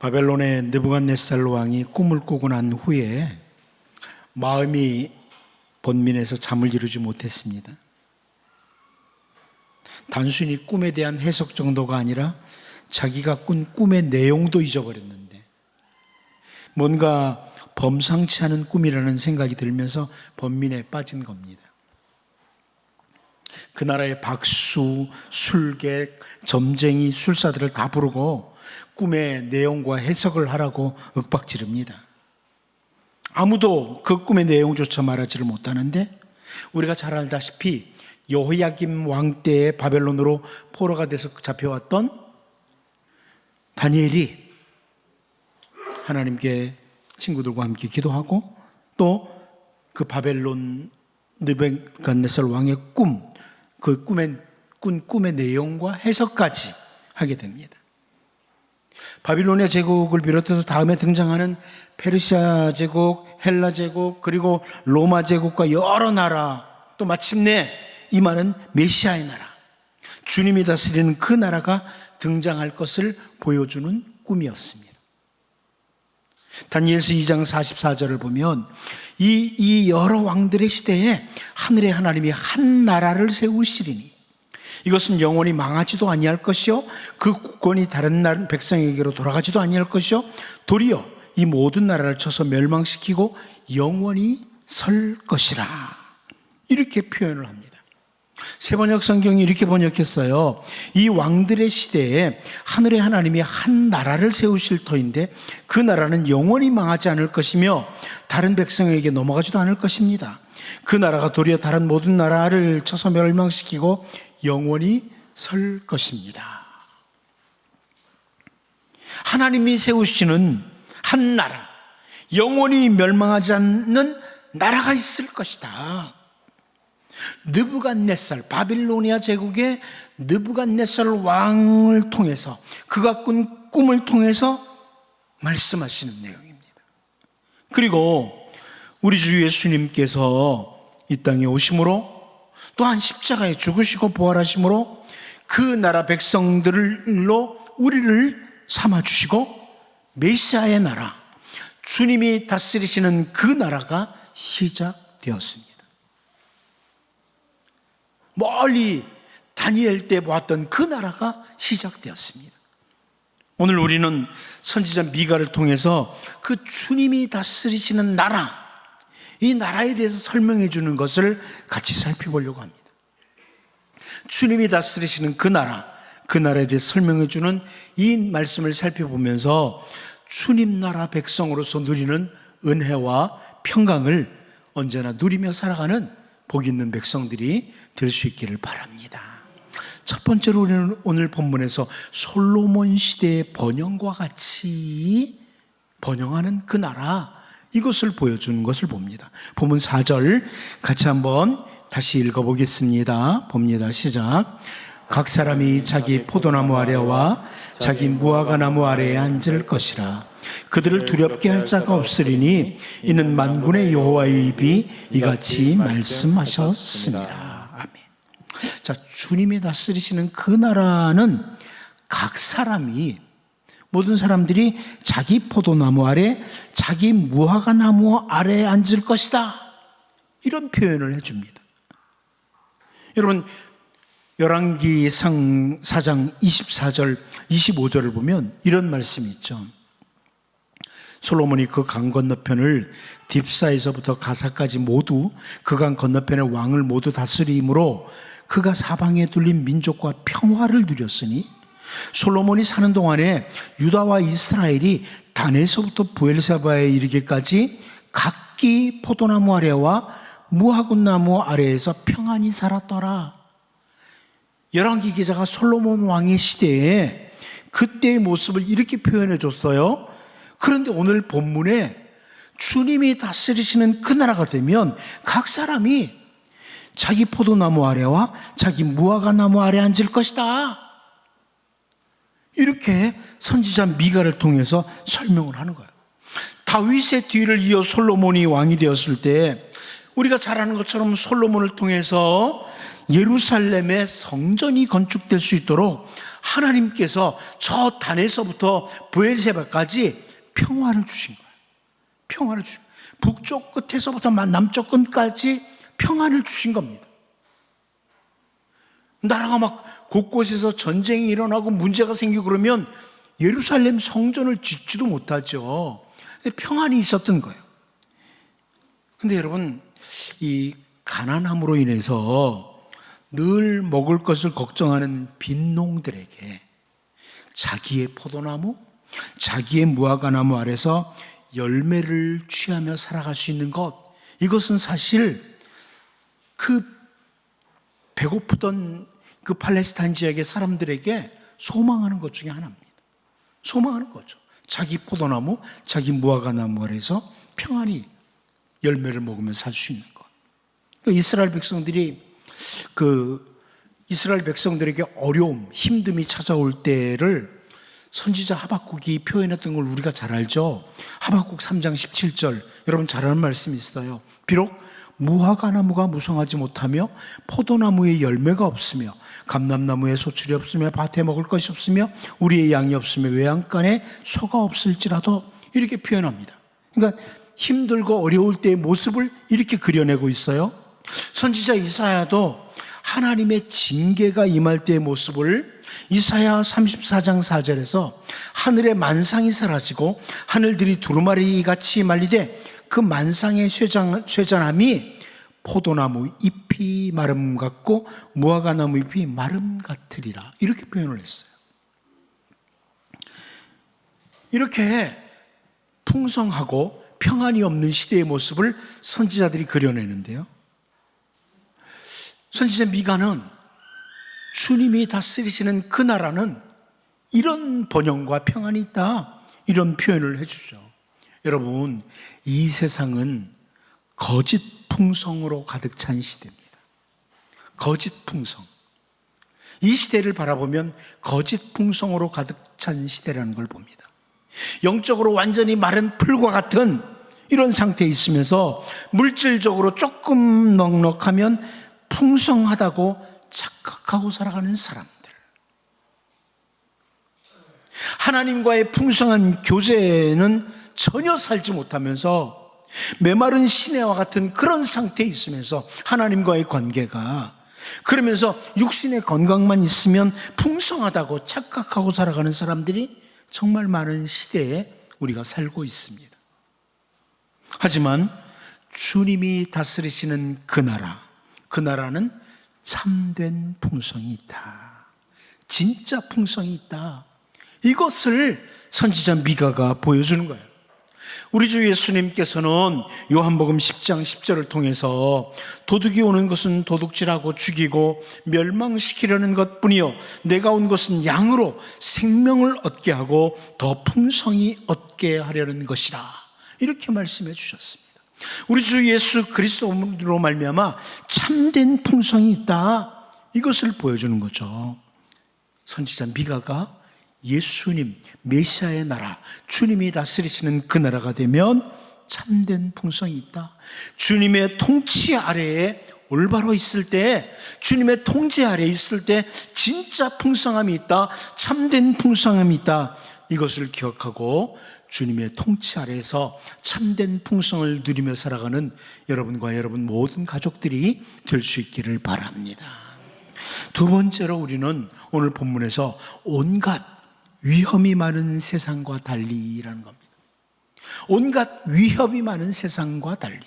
바벨론의 느부갓네살 왕이 꿈을 꾸고 난 후에 마음이 번민해서 잠을 이루지 못했습니다. 단순히 꿈에 대한 해석 정도가 아니라 자기가 꾼 꿈의 내용도 잊어버렸는데 뭔가 범상치 않은 꿈이라는 생각이 들면서 번민에 빠진 겁니다. 그 나라의 박수, 술객, 점쟁이, 술사들을 다 부르고 꿈의 내용과 해석을 하라고 윽박지릅니다. 아무도 그 꿈의 내용조차 말하지를 못하는데 우리가 잘 알다시피 여호야김 왕 때에 바벨론으로 포로가 돼서 잡혀왔던 다니엘이 하나님께 친구들과 함께 기도하고 또 그 바벨론 느부갓네살 왕의 그 꿈의 내용과 해석까지 하게 됩니다. 바빌로니아 제국을 비롯해서 다음에 등장하는 페르시아 제국, 헬라 제국, 그리고 로마 제국과 여러 나라, 또 마침내 임하는 메시아의 나라, 주님이 다스리는 그 나라가 등장할 것을 보여주는 꿈이었습니다. 다니엘서 2장 44절을 보면 이 여러 왕들의 시대에 하늘의 하나님이 한 나라를 세우시리니 이것은 영원히 망하지도 아니할 것이요 그 국권이 다른 백성에게로 돌아가지도 아니할 것이요 도리어 이 모든 나라를 쳐서 멸망시키고 영원히 설 것이라, 이렇게 표현을 합니다. 세번역 성경이 이렇게 번역했어요. 이 왕들의 시대에 하늘의 하나님이 한 나라를 세우실 터인데 그 나라는 영원히 망하지 않을 것이며 다른 백성에게 넘어가지도 않을 것입니다. 그 나라가 도리어 다른 모든 나라를 쳐서 멸망시키고 영원히 설 것입니다. 하나님이 세우시는 한 나라, 영원히 멸망하지 않는 나라가 있을 것이다. 느부갓네살, 바빌로니아 제국의 느부갓네살 왕을 통해서, 그가 꾼 꿈을 통해서 말씀하시는 내용입니다. 그리고 우리 주 예수님께서 이 땅에 오심으로 또한 십자가에 죽으시고 부활하심으로 그 나라 백성들로 우리를 삼아주시고 메시아의 나라, 주님이 다스리시는 그 나라가 시작되었습니다. 멀리 다니엘 때 보았던 그 나라가 시작되었습니다. 오늘 우리는 선지자 미가를 통해서 그 주님이 다스리시는 나라, 이 나라에 대해서 설명해 주는 것을 같이 살펴보려고 합니다. 주님이 다스리시는 그 나라에 대해서 설명해 주는 이 말씀을 살펴보면서 주님 나라 백성으로서 누리는 은혜와 평강을 언제나 누리며 살아가는 복 있는 백성들이 될 수 있기를 바랍니다. 첫 번째로 우리는 오늘 본문에서 솔로몬 시대의 번영과 같이 번영하는 그 나라, 이것을 보여주는 것을 봅니다. 본문 4절 같이 한번 다시 읽어보겠습니다. 봅니다. 시작. 각 사람이 자기 포도나무 아래와 자기 무화과 나무 아래에 앉을 것이라. 그들을 두렵게 할 자가 없으리니 이는 만군의 여호와의 입이 이같이 말씀하셨습니다. 아멘. 자, 주님이 다스리시는 그 나라는 각 사람이, 모든 사람들이 자기 포도나무 아래, 자기 무화과 나무 아래에 앉을 것이다, 이런 표현을 해줍니다. 여러분, 열왕기상 4장 24절 25절을 보면 이런 말씀이 있죠. 솔로몬이 그 강 건너편을 딥사에서부터 가사까지 모두 그 강 건너편의 왕을 모두 다스림으로 그가 사방에 둘린 민족과 평화를 누렸으니 솔로몬이 사는 동안에 유다와 이스라엘이 단에서부터 부엘세바에 이르기까지 각기 포도나무 아래와 무화과나무 아래에서 평안히 살았더라. 열왕기 기자가 솔로몬 왕의 시대에 그때의 모습을 이렇게 표현해 줬어요. 그런데 오늘 본문에 주님이 다스리시는 그 나라가 되면 각 사람이 자기 포도나무 아래와 자기 무화과 나무 아래 앉을 것이다, 이렇게 선지자 미가를 통해서 설명을 하는 거예요. 다윗의 뒤를 이어 솔로몬이 왕이 되었을 때 우리가 잘 아는 것처럼 솔로몬을 통해서 예루살렘의 성전이 건축될 수 있도록 하나님께서 저 단에서부터 브엘세바까지 평화를 주신 거예요. 평화를 주신 거예요. 북쪽 끝에서부터 남쪽 끝까지 평안을 주신 겁니다. 나라가 막 곳곳에서 전쟁이 일어나고 문제가 생기고 그러면 예루살렘 성전을 짓지도 못하죠. 평안이 있었던 거예요. 근데 여러분, 이 가난함으로 인해서 늘 먹을 것을 걱정하는 빈농들에게 자기의 포도나무, 자기의 무화과나무 아래서 열매를 취하며 살아갈 수 있는 것, 이것은 사실 그 배고프던 그 팔레스타인 지역의 사람들에게 소망하는 것 중에 하나입니다. 소망하는 거죠. 자기 포도나무, 자기 무화과나무 아래서 평안히 열매를 먹으며 살 수 있는 것. 이스라엘 백성들에게 어려움, 힘듦이 찾아올 때를 선지자 하박국이 표현했던 걸 우리가 잘 알죠. 하박국 3장 17절, 여러분 잘 아는 말씀이 있어요. 비록 무화과나무가 무성하지 못하며 포도나무에 열매가 없으며 감람나무에 소출이 없으며 밭에 먹을 것이 없으며 우리의 양이 없으며 외양간에 소가 없을지라도, 이렇게 표현합니다. 그러니까 힘들고 어려울 때의 모습을 이렇게 그려내고 있어요. 선지자 이사야도 하나님의 징계가 임할 때의 모습을 이사야 34장 4절에서 하늘의 만상이 사라지고 하늘들이 두루마리같이 말리되 그 만상의 쇠잔함이 포도나무 잎이 마름 같고 무화과나무 잎이 마름 같으리라, 이렇게 표현을 했어요. 이렇게 풍성하고 평안이 없는 시대의 모습을 선지자들이 그려내는데요, 선지자 미가는 주님이 다스리시는 그 나라는 이런 번영과 평안이 있다, 이런 표현을 해주죠. 여러분, 이 세상은 거짓 풍성으로 가득 찬 시대입니다. 거짓 풍성. 이 시대를 바라보면 거짓 풍성으로 가득 찬 시대라는 걸 봅니다. 영적으로 완전히 마른 풀과 같은 이런 상태에 있으면서 물질적으로 조금 넉넉하면 풍성하다고 착각하고 살아가는 사람들, 하나님과의 풍성한 교제는 전혀 살지 못하면서 메마른 시내와 같은 그런 상태에 있으면서 하나님과의 관계가, 그러면서 육신의 건강만 있으면 풍성하다고 착각하고 살아가는 사람들이 정말 많은 시대에 우리가 살고 있습니다. 하지만 주님이 다스리시는 그 나라는 참된 풍성이 있다, 진짜 풍성이 있다, 이것을 선지자 미가가 보여주는 거예요. 우리 주 예수님께서는 요한복음 10장 10절을 통해서 도둑이 오는 것은 도둑질하고 죽이고 멸망시키려는 것뿐이요 내가 온 것은 양으로 생명을 얻게 하고 더 풍성히 얻게 하려는 것이라, 이렇게 말씀해 주셨습니다. 우리 주 예수 그리스도로 말미암아 참된 풍성이 있다, 이것을 보여주는 거죠. 선지자 미가가 예수님, 메시아의 나라, 주님이 다스리시는 그 나라가 되면 참된 풍성이 있다, 주님의 통치 아래에 올바로 있을 때, 주님의 통제 아래에 있을 때 진짜 풍성함이 있다, 참된 풍성함이 있다, 이것을 기억하고 주님의 통치 아래에서 참된 풍성을 누리며 살아가는 여러분과 여러분 모든 가족들이 될 수 있기를 바랍니다. 두 번째로 우리는 오늘 본문에서 온갖 위험이 많은 세상과 달리라는 겁니다. 온갖 위협이 많은 세상과 달리.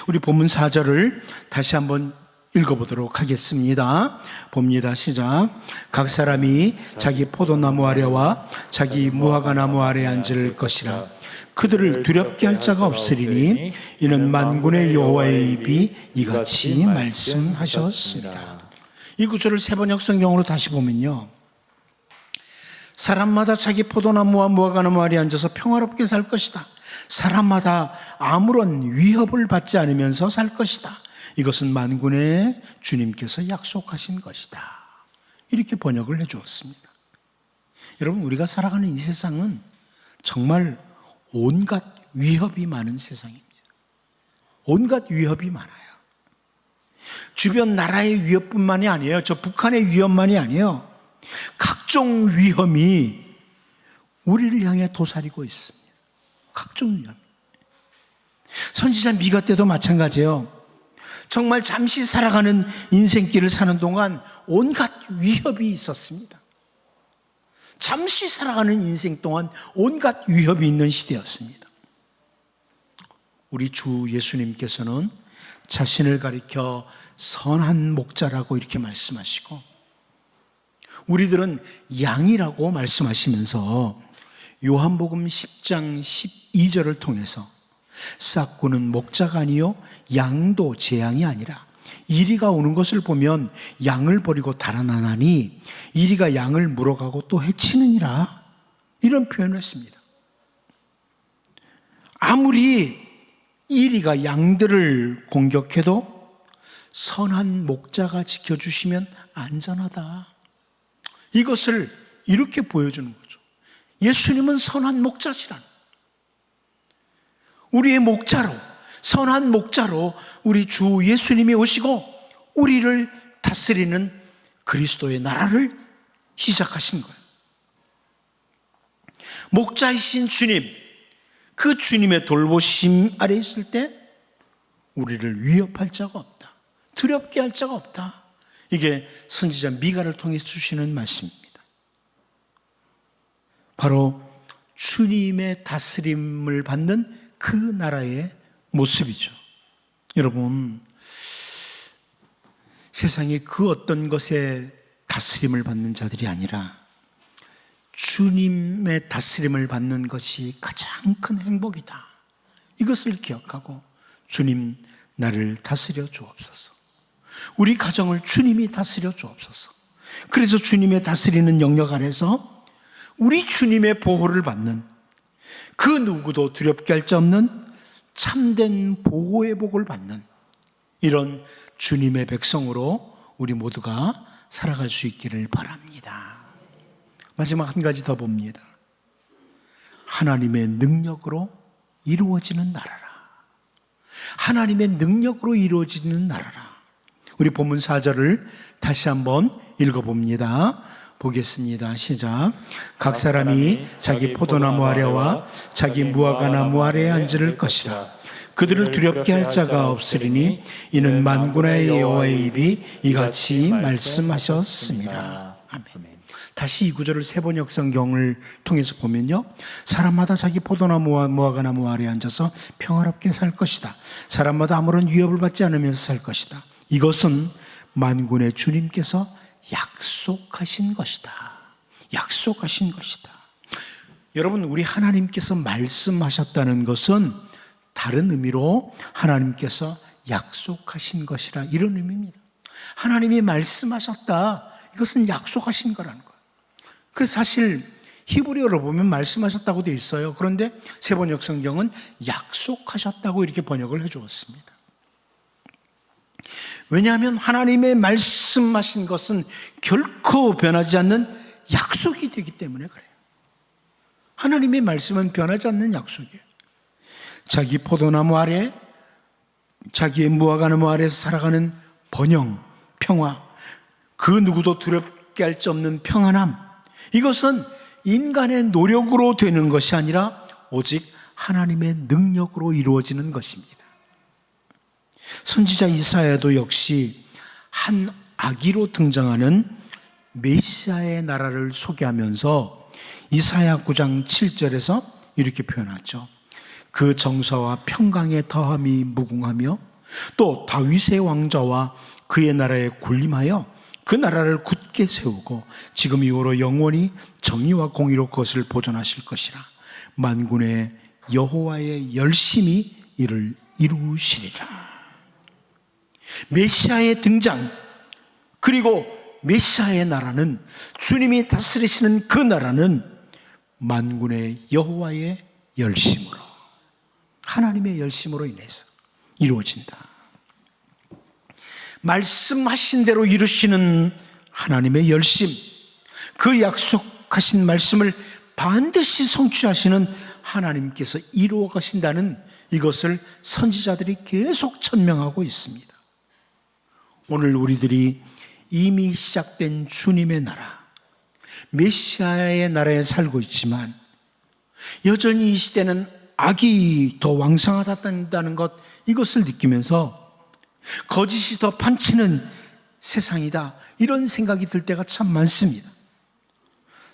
우리 본문 4절을 다시 한번 읽어보도록 하겠습니다. 봅니다. 시작. 각 사람이 자기 포도나무 아래와 자기 무화과나무 아래에 앉을 것이라. 그들을 두렵게 할 자가 없으리니 이는 만군의 여호와의 입이 이같이 말씀하셨습니다. 이 구절을 세번역 성경으로 다시 보면요, 사람마다 자기 포도나무와 무화과나무 아래에 앉아서 평화롭게 살 것이다. 사람마다 아무런 위협을 받지 않으면서 살 것이다. 이것은 만군의 주님께서 약속하신 것이다. 이렇게 번역을 해주었습니다. 여러분, 우리가 살아가는 이 세상은 정말 온갖 위협이 많은 세상입니다. 온갖 위협이 많아요. 주변 나라의 위협뿐만이 아니에요. 저 북한의 위협만이 아니에요. 각종 위험이 우리를 향해 도사리고 있습니다. 각종 위험. 선지자 미가 때도 마찬가지예요. 정말 잠시 살아가는 인생길을 사는 동안 온갖 위협이 있었습니다. 잠시 살아가는 인생 동안 온갖 위협이 있는 시대였습니다. 우리 주 예수님께서는 자신을 가리켜 선한 목자라고 이렇게 말씀하시고, 우리들은 양이라고 말씀하시면서 요한복음 10장 12절을 통해서 싹구는 목자가 아니요 양도 제 양이 아니라 이리가 오는 것을 보면 양을 버리고 달아나나니 이리가 양을 물어가고 또 해치느니라, 이런 표현을 했습니다. 아무리 이리가 양들을 공격해도 선한 목자가 지켜주시면 안전하다, 이것을 이렇게 보여주는 거죠. 예수님은 선한 목자시라는, 우리의 목자로, 선한 목자로 우리 주 예수님이 오시고 우리를 다스리는 그리스도의 나라를 시작하신 거예요. 목자이신 주님, 그 주님의 돌보심 아래 있을 때 우리를 위협할 자가 없다, 두렵게 할 자가 없다. 이게 선지자 미가를 통해서 주시는 말씀입니다. 바로 주님의 다스림을 받는 그 나라의 모습이죠. 여러분, 세상에 그 어떤 것에 다스림을 받는 자들이 아니라 주님의 다스림을 받는 것이 가장 큰 행복이다, 이것을 기억하고 주님, 나를 다스려 주옵소서. 우리 가정을 주님이 다스려 주옵소서. 그래서 주님의 다스리는 영역 안에서 우리 주님의 보호를 받는, 그 누구도 두렵게 할 자 없는 참된 보호의 복을 받는 이런 주님의 백성으로 우리 모두가 살아갈 수 있기를 바랍니다. 마지막 한 가지 더 봅니다. 하나님의 능력으로 이루어지는 나라라. 하나님의 능력으로 이루어지는 나라라. 우리 본문 4절을 다시 한번 읽어봅니다. 보겠습니다. 시작. 각 사람이 자기 포도나무 아래와 자기 무화과나무 아래에 앉을 것이라. 그들을 두렵게 할 자가 없으리니 이는 만군의 여호와의 입이 이같이 말씀하셨습니다. 아멘. 다시 이 구절을 세번역 성경을 통해서 보면요, 사람마다 자기 포도나무와 무화과나무 아래에 앉아서 평화롭게 살 것이다. 사람마다 아무런 위협을 받지 않으면서 살 것이다. 이것은 만군의 주님께서 약속하신 것이다. 약속하신 것이다. 여러분, 우리 하나님께서 말씀하셨다는 것은 다른 의미로 하나님께서 약속하신 것이라, 이런 의미입니다. 하나님이 말씀하셨다, 이것은 약속하신 거라는 거예요. 그래서 사실 히브리어로 보면 말씀하셨다고 되어 있어요. 그런데 세번역 성경은 약속하셨다고 이렇게 번역을 해주었습니다. 왜냐하면 하나님의 말씀하신 것은 결코 변하지 않는 약속이 되기 때문에 그래요. 하나님의 말씀은 변하지 않는 약속이에요. 자기 포도나무 아래, 자기의 무화과나무 아래에서 살아가는 번영, 평화, 그 누구도 두렵게 할 수 없는 평안함, 이것은 인간의 노력으로 되는 것이 아니라 오직 하나님의 능력으로 이루어지는 것입니다. 선지자 이사야도 역시 한 아기로 등장하는 메시아의 나라를 소개하면서 이사야 9장 7절에서 이렇게 표현하죠. 그 정사와 평강의 더함이 무궁하며 또 다윗의 왕자와 그의 나라에 군림하여 그 나라를 굳게 세우고 지금 이후로 영원히 정의와 공의로 그것을 보존하실 것이라. 만군의 여호와의 열심히 이를 이루시리라. 메시아의 등장, 그리고 메시아의 나라는, 주님이 다스리시는 그 나라는 만군의 여호와의 열심으로, 하나님의 열심으로 인해서 이루어진다. 말씀하신 대로 이루시는 하나님의 열심, 그 약속하신 말씀을 반드시 성취하시는 하나님께서 이루어 가신다는 이것을 선지자들이 계속 천명하고 있습니다. 오늘 우리들이 이미 시작된 주님의 나라, 메시아의 나라에 살고 있지만 여전히 이 시대는 악이 더 왕성하다는 것, 이것을 느끼면서 거짓이 더 판치는 세상이다, 이런 생각이 들 때가 참 많습니다.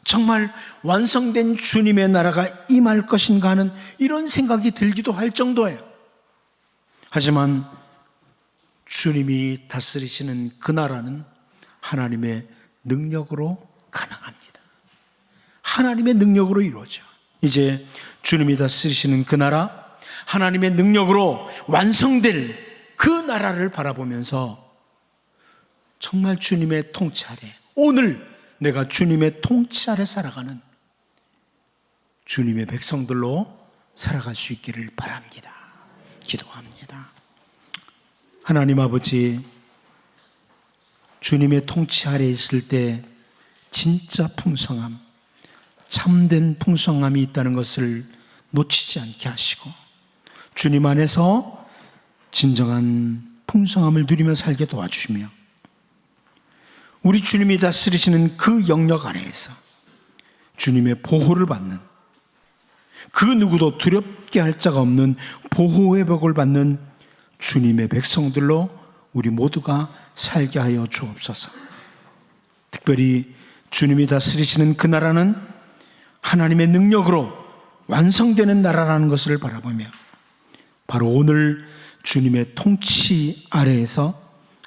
정말 완성된 주님의 나라가 임할 것인가 하는 이런 생각이 들기도 할 정도예요. 하지만 주님이 다스리시는 그 나라는 하나님의 능력으로 가능합니다. 하나님의 능력으로 이루어져. 이제 주님이 다스리시는 그 나라, 하나님의 능력으로 완성될 그 나라를 바라보면서 정말 주님의 통치 아래, 오늘 내가 주님의 통치 아래 살아가는 주님의 백성들로 살아갈 수 있기를 바랍니다. 기도합니다. 하나님 아버지, 주님의 통치 아래 있을 때 진짜 풍성함, 참된 풍성함이 있다는 것을 놓치지 않게 하시고 주님 안에서 진정한 풍성함을 누리며 살게 도와주시며 우리 주님이 다스리시는 그 영역 아래에서 주님의 보호를 받는, 그 누구도 두렵게 할 자가 없는 보호의 벽을 받는 주님의 백성들로 우리 모두가 살게 하여 주옵소서. 특별히 주님이 다스리시는 그 나라는 하나님의 능력으로 완성되는 나라라는 것을 바라보며 바로 오늘 주님의 통치 아래에서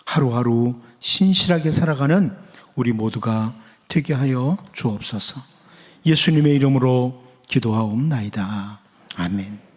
하루하루 신실하게 살아가는 우리 모두가 되게 하여 주옵소서. 예수님의 이름으로 기도하옵나이다. 아멘.